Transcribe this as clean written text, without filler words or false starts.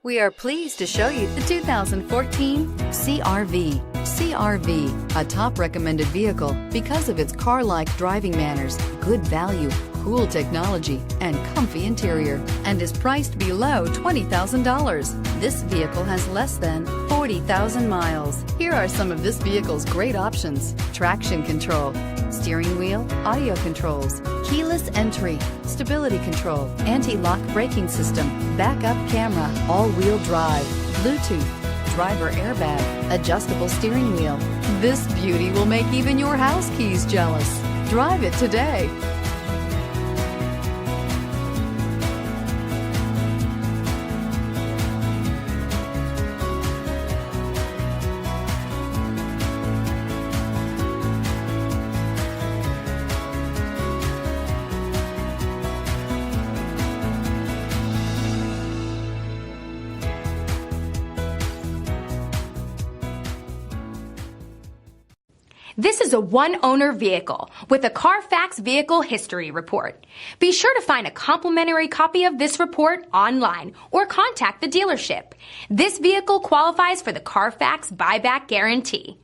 We are pleased to show you the 2014 CR-V. CR-V, a top recommended vehicle because of its car-like driving manners, good value, cool technology, and comfy interior, and is priced below $20,000. This vehicle has less than 40,000 miles. Here are some of this vehicle's great options: traction control, steering wheel audio controls, keyless entry, stability control, anti-lock braking system, backup camera, all-wheel drive, Bluetooth, driver airbag, adjustable steering wheel. This beauty will make even your house keys jealous. Drive it today. This is a one-owner vehicle with a Carfax Vehicle History Report. Be sure to find a complimentary copy of this report online or contact the dealership. This vehicle qualifies for the Carfax Buyback Guarantee.